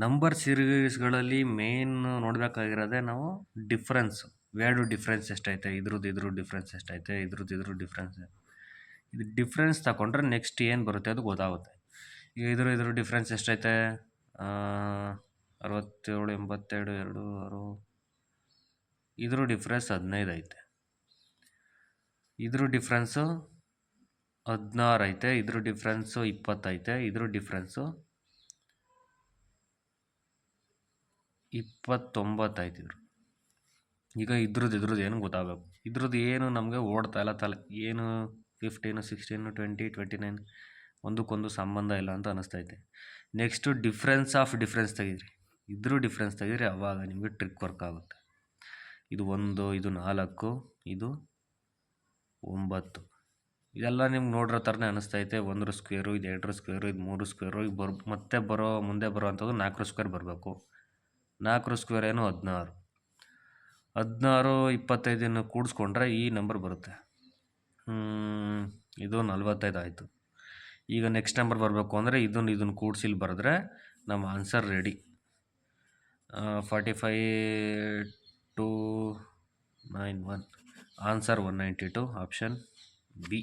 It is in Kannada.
ನಂಬರ್ ಸೀರೀಸ್ಗಳಲ್ಲಿ ಮೇನ್ ನೋಡಬೇಕಾಗಿರೋದೇ ನಾವು ಡಿಫ್ರೆನ್ಸ್. ಎರಡು ಡಿಫ್ರೆನ್ಸ್ ಎಷ್ಟೈತೆ, ಇದ್ರ ಡಿಫ್ರೆನ್ಸ್ ಎಷ್ಟೈತೆ, ಇದ್ರ ಡಿಫ್ರೆನ್ಸ್. ಇದು ಡಿಫ್ರೆನ್ಸ್ ತಗೊಂಡ್ರೆ ನೆಕ್ಸ್ಟ್ ಏನು ಬರುತ್ತೆ ಅದು ಗೊತ್ತಾಗುತ್ತೆ. ಈಗ ಇದ್ರ ಡಿಫ್ರೆನ್ಸ್ ಎಷ್ಟೈತೆ, 67 82 2 6. ಇದ್ರ ಡಿಫ್ರೆನ್ಸ್ 15 ಐತೆ, ಇದ್ರ ಡಿಫ್ರೆನ್ಸು 16 ಐತೆ, ಇದ್ರ ಡಿಫ್ರೆನ್ಸು 20 ಐತೆ, ಇದ್ರ ಡಿಫ್ರೆನ್ಸು 29 ಆಯ್ತಿದ್ರು. ಈಗ ಇದ್ರದ್ದು ಏನು ಗೊತ್ತಾಗಬೇಕು, ಇದ್ರದ್ದು ಏನು ನಮಗೆ ಓಡ್ತಾ ಇಲ್ಲ ತಲೆ, ಏನು 15 16 20 29 ಒಂದಕ್ಕೊಂದು ಸಂಬಂಧ ಇಲ್ಲ ಅಂತ ಅನ್ನಿಸ್ತೈತೆ. ನೆಕ್ಸ್ಟು ಡಿಫ್ರೆನ್ಸ್ ಆಫ್ ಡಿಫ್ರೆನ್ಸ್ ತೆಗೀರಿ, ಇದ್ರ ಡಿಫ್ರೆನ್ಸ್ ತೆಗೀರಿ, ಆವಾಗ ನಿಮಗೆ ಟ್ರಿಕ್ ವರ್ಕ್ ಆಗುತ್ತೆ. ಇದು 1, ಇದು 4, ಇದು 9. ಇದೆಲ್ಲ ನಿಮ್ಗೆ ನೋಡಿರೋ ಥರನೇ ಅನ್ನಿಸ್ತೈತೆ. 1 ಸ್ಕ್ವೇರು, ಇದು 2 ಸ್ಕ್ವೇರು, ಇದು 3 ಸ್ಕ್ವೇರು. ಈಗ ಮತ್ತೆ ಮುಂದೆ ಬರೋ ಅಂಥದ್ದು 4 ಸ್ಕ್ವೇರ್ ಬರಬೇಕು. 4 ಸ್ಕ್ವೇರ್ ಏನು 16. 16 25 ಕೂಡಿಸ್ಕೊಂಡ್ರೆ ಈ ನಂಬರ್ ಬರುತ್ತೆ. ಇದು 45 ಆಯಿತು. ಈಗ ನೆಕ್ಸ್ಟ್ ನಂಬರ್ ಬರಬೇಕು ಅಂದರೆ ಇದನ್ನು ಕೂಡಿಸಿ ಇಲ್ಲಿ ಬರೆದ್ರೆ ನಮ್ಮ answer ready. 45 291. Answer 192, option B.